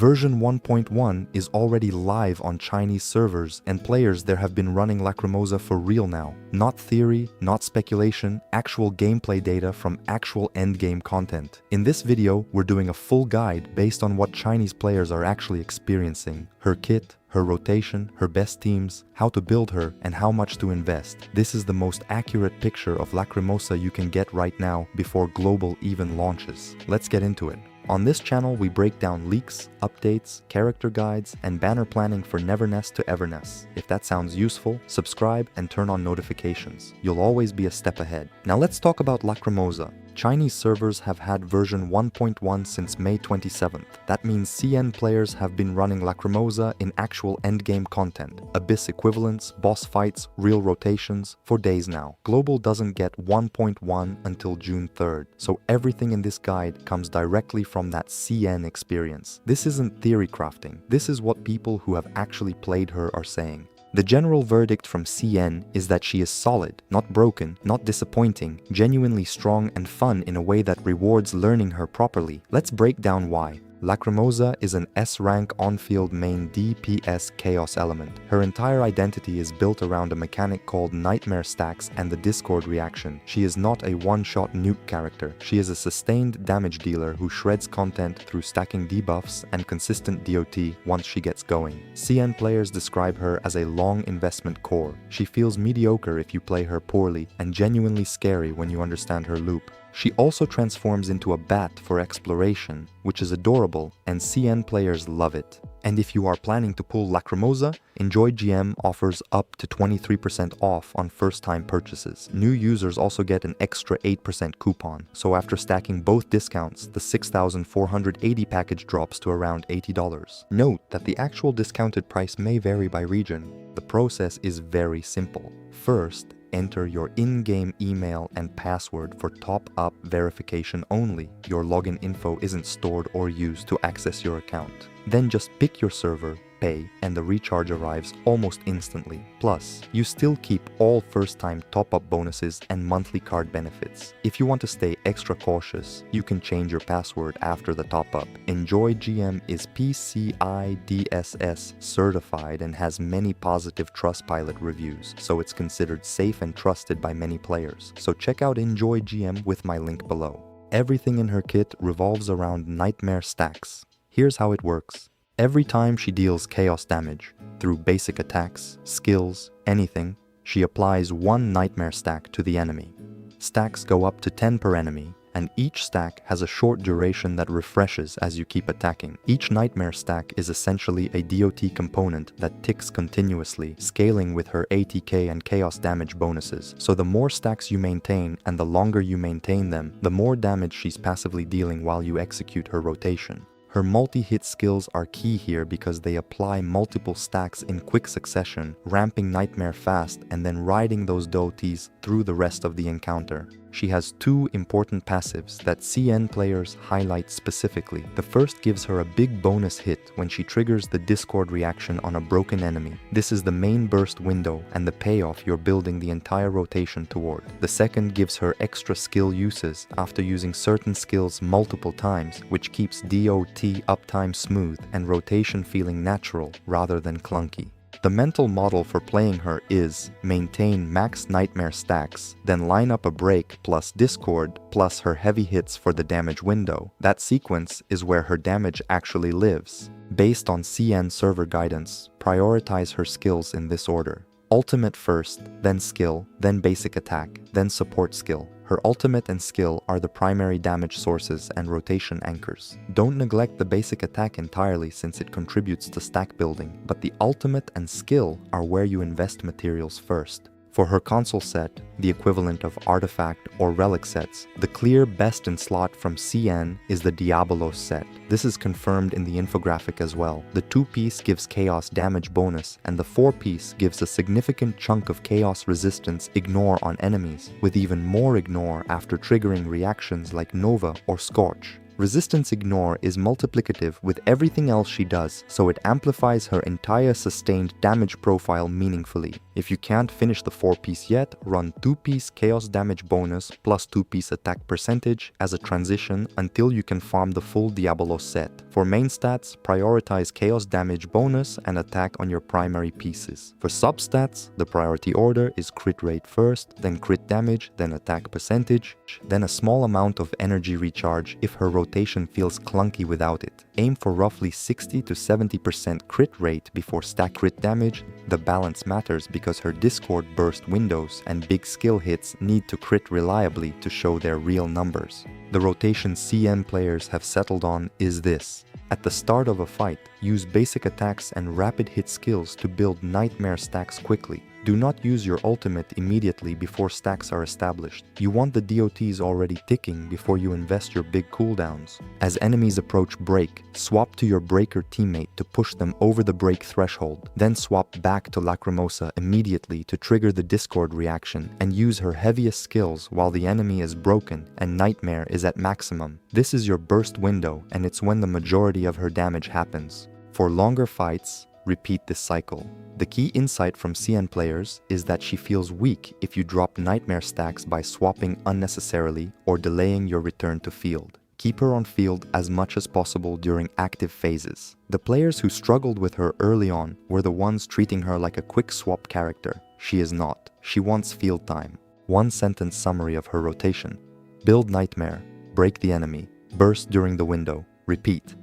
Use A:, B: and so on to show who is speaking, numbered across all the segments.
A: Version 1.1 is already live on Chinese servers, and players there have been running Lacrimosa for real now. Not theory, not speculation, actual gameplay data from actual endgame content. In this video, we're doing a full guide based on what Chinese players are actually experiencing. Her kit, her rotation, her best teams, how to build her, and how much to invest. This is the most accurate picture of Lacrimosa you can get right now before global even launches. Let's get into it. On this channel, we break down leaks, updates, character guides, and banner planning for Neverness to Everness. If that sounds useful, subscribe and turn on notifications. You'll always be a step ahead. Now let's talk about Lacrimosa. Chinese servers have had version 1.1 since May 27th. That means CN players have been running Lacrimosa in actual endgame content, Abyss equivalents, boss fights, real rotations, for days now. Global doesn't get 1.1 until June 3rd, so everything in this guide comes directly from that CN experience. This isn't theory crafting, this is what people who have actually played her are saying. The general verdict from CN is that she is solid, not broken, not disappointing, genuinely strong and fun in a way that rewards learning her properly. Let's break down why. Lacrimosa is an S-rank on-field main DPS chaos element. Her entire identity is built around a mechanic called nightmare stacks and the Discord reaction. She is not a one-shot nuke character. She is a sustained damage dealer who shreds content through stacking debuffs and consistent DOT once she gets going. CN players describe her as a long investment core. She feels mediocre if you play her poorly and genuinely scary when you understand her loop. She also transforms into a bat for exploration, which is adorable, and CN players love it. And if you are planning to pull Lacrimosa, Enjoy GM offers up to 23% off on first-time purchases. New users also get an extra 8% coupon, so after stacking both discounts, the 6,480 package drops to around $80. Note that the actual discounted price may vary by region. The process is very simple. First, enter your in-game email and password for top-up verification only. Your login info isn't stored or used to access your account. Then just pick your server, pay, and the recharge arrives almost instantly. Plus, you still keep all first-time top-up bonuses and monthly card benefits. If you want to stay extra cautious, you can change your password after the top-up. Enjoy GM is PCI DSS certified and has many positive Trustpilot reviews, so it's considered safe and trusted by many players. So check out Enjoy GM with my link below. Everything in her kit revolves around nightmare stacks. Here's how it works. Every time she deals chaos damage, through basic attacks, skills, anything, she applies one nightmare stack to the enemy. Stacks go up to 10 per enemy, and each stack has a short duration that refreshes as you keep attacking. Each nightmare stack is essentially a DOT component that ticks continuously, scaling with her ATK and chaos damage bonuses. So the more stacks you maintain and the longer you maintain them, the more damage she's passively dealing while you execute her rotation. Her multi-hit skills are key here because they apply multiple stacks in quick succession, ramping Nightmare fast and then riding those DOTs through the rest of the encounter. She has two important passives that CN players highlight specifically. The first gives her a big bonus hit when she triggers the Discord reaction on a broken enemy. This is the main burst window and the payoff you're building the entire rotation toward. The second gives her extra skill uses after using certain skills multiple times, which keeps DOT uptime smooth and rotation feeling natural rather than clunky. The mental model for playing her is maintain max nightmare stacks, then line up a break plus Discord plus her heavy hits for the damage window. That sequence is where her damage actually lives. Based on CN server guidance, prioritize her skills in this order. Ultimate first, then skill, then basic attack, then support skill. Her ultimate and skill are the primary damage sources and rotation anchors. Don't neglect the basic attack entirely since it contributes to stack building, but the ultimate and skill are where you invest materials first. For her console set, the equivalent of artifact or relic sets, the clear best in slot from CN is the Diabolos set. This is confirmed in the infographic as well. The 2-piece gives chaos damage bonus, and the 4-piece gives a significant chunk of chaos resistance ignore on enemies, with even more ignore after triggering reactions like Nova or Scorch. Resistance ignore is multiplicative with everything else she does, so it amplifies her entire sustained damage profile meaningfully. If you can't finish the 4-piece yet, run 2-piece chaos damage bonus plus 2-piece attack percentage as a transition until you can farm the full Diabolos set. For main stats, prioritize chaos damage bonus and attack on your primary pieces. For substats, the priority order is crit rate first, then crit damage, then attack percentage, then a small amount of energy recharge if her rotation feels clunky without it. Aim for roughly 60 to 70% crit rate before stack crit damage. The balance matters because her Discord burst windows and big skill hits need to crit reliably to show their real numbers. The rotation CN players have settled on is this. At the start of a fight, use basic attacks and rapid hit skills to build nightmare stacks quickly. Do not use your ultimate immediately before stacks are established. You want the DOTs already ticking before you invest your big cooldowns. As enemies approach break, swap to your breaker teammate to push them over the break threshold. Then swap back to Lacrimosa immediately to trigger the Discord reaction and use her heaviest skills while the enemy is broken and Nightmare is at maximum. This is your burst window and it's when the majority of her damage happens. For longer fights, repeat this cycle. The key insight from CN players is that she feels weak if you drop nightmare stacks by swapping unnecessarily or delaying your return to field. Keep her on field as much as possible during active phases. The players who struggled with her early on were the ones treating her like a quick swap character. She is not. She wants field time. One sentence summary of her rotation. Build nightmare, break the enemy, burst during the window, repeat.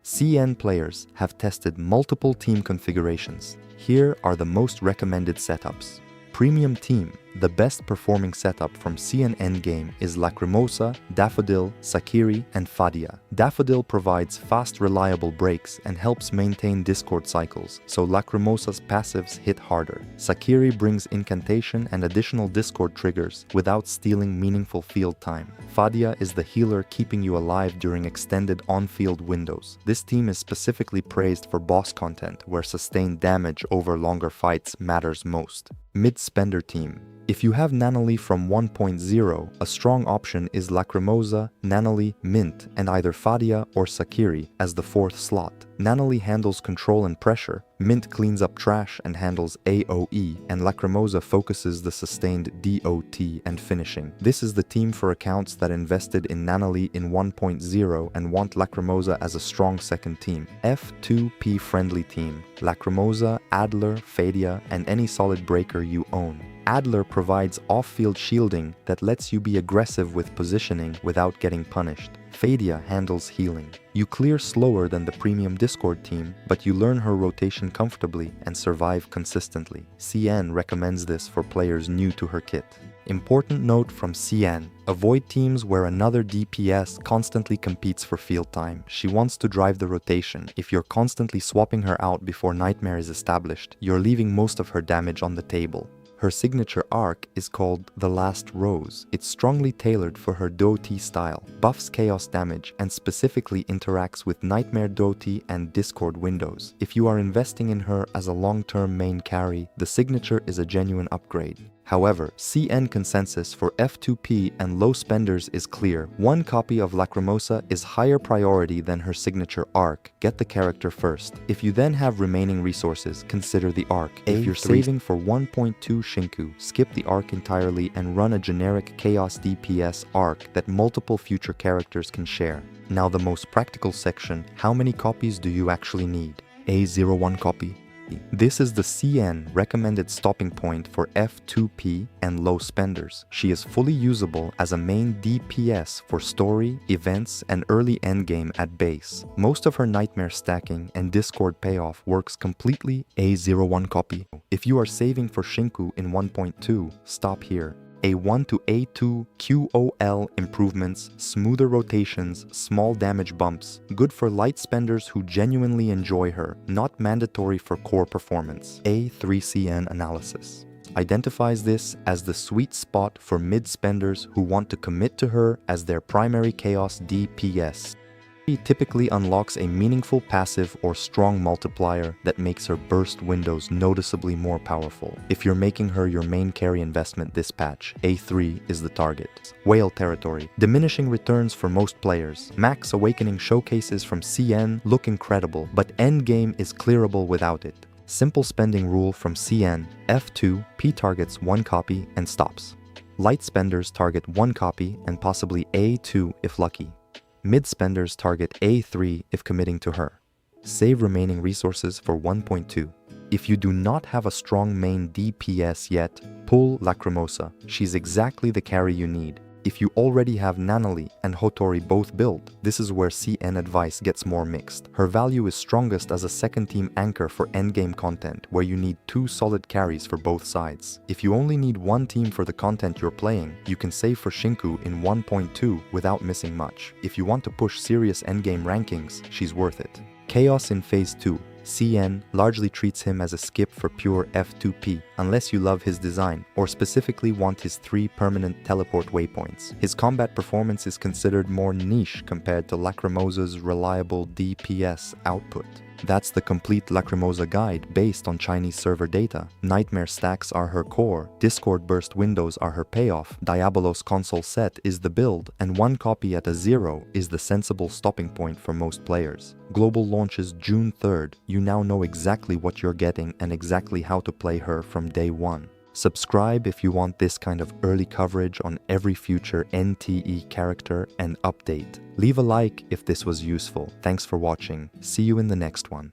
A: CN players have tested multiple team configurations. Here are the most recommended setups. Premium Team. The best performing setup from CN Endgame is Lacrimosa, Daffodil, Sakiri, and Fadia. Daffodil provides fast, reliable breaks and helps maintain Discord cycles, so Lacrimosa's passives hit harder. Sakiri brings incantation and additional Discord triggers without stealing meaningful field time. Fadia is the healer keeping you alive during extended on-field windows. This team is specifically praised for boss content, where sustained damage over longer fights matters most. Mid-spender Team. If you have Nanali from 1.0, a strong option is Lacrimosa, Nanali, Mint, and either Fadia or Sakiri as the fourth slot. Nanali handles control and pressure, Mint cleans up trash and handles AoE, and Lacrimosa focuses the sustained DOT and finishing. This is the team for accounts that invested in Nanali in 1.0 and want Lacrimosa as a strong second team. F2P friendly team. Lacrimosa, Adler, Fadia, and any solid breaker you own. Adler provides off-field shielding that lets you be aggressive with positioning without getting punished. Fadia handles healing. You clear slower than the premium Discord team, but you learn her rotation comfortably and survive consistently. CN recommends this for players new to her kit. Important note from CN: avoid teams where another DPS constantly competes for field time. She wants to drive the rotation. If you're constantly swapping her out before Nightmare is established, you're leaving most of her damage on the table. Her signature arc is called The Last Rose. It's strongly tailored for her Doti style, buffs chaos damage, and specifically interacts with Nightmare Doti and Discord windows. If you are investing in her as a long-term main carry, the signature is a genuine upgrade. However, CN consensus for F2P and low spenders is clear. One copy of Lacrimosa is higher priority than her signature arc. Get the character first. If you then have remaining resources, consider the arc. If you're saving for 1.2 Shinku, skip the arc entirely and run a generic Chaos DPS arc that multiple future characters can share. Now the most practical section: how many copies do you actually need? A01 copy. This is the CN recommended stopping point for F2P and low spenders. She is fully usable as a main DPS for story, events, and early endgame at base. Most of her nightmare stacking and Discord payoff works completely. A01 copy. If you are saving for Shinku in 1.2, stop here. A1 to A2 QOL improvements, smoother rotations, small damage bumps, good for light spenders who genuinely enjoy her, not mandatory for core performance. A3CN analysis identifies this as the sweet spot for mid-spenders who want to commit to her as their primary chaos DPS. She typically unlocks a meaningful passive or strong multiplier that makes her burst windows noticeably more powerful. If you're making her your main carry investment this patch, A3 is the target. Whale territory. Diminishing returns for most players. Max Awakening showcases from CN look incredible, but endgame is clearable without it. Simple spending rule from CN, F2, P targets 1 copy and stops. Light spenders target 1 copy and possibly A2 if lucky. Mid spenders target A3 if committing to her. Save remaining resources for 1.2. If you do not have a strong main DPS yet, pull Lacrimosa. She's exactly the carry you need. If you already have Nanali and Hotori both build, this is where CN advice gets more mixed. Her value is strongest as a second team anchor for endgame content, where you need 2 solid carries for both sides. If you only need 1 team for the content you're playing, you can save for Shinku in 1.2 without missing much. If you want to push serious endgame rankings, she's worth it. Chaos in Phase 2. CN largely treats him as a skip for pure F2P, unless you love his design, or specifically want his 3 permanent teleport waypoints. His combat performance is considered more niche compared to Lacrimosa's reliable DPS output. That's the complete Lacrimosa guide based on Chinese server data. Nightmare stacks are her core, Discord burst windows are her payoff, Diabolos console set is the build, and 1 copy at a 0 is the sensible stopping point for most players. Global launches June 3rd, you now know exactly what you're getting and exactly how to play her from day 1. Subscribe if you want this kind of early coverage on every future NTE character and update. Leave a like if this was useful. Thanks for watching. See you in the next one.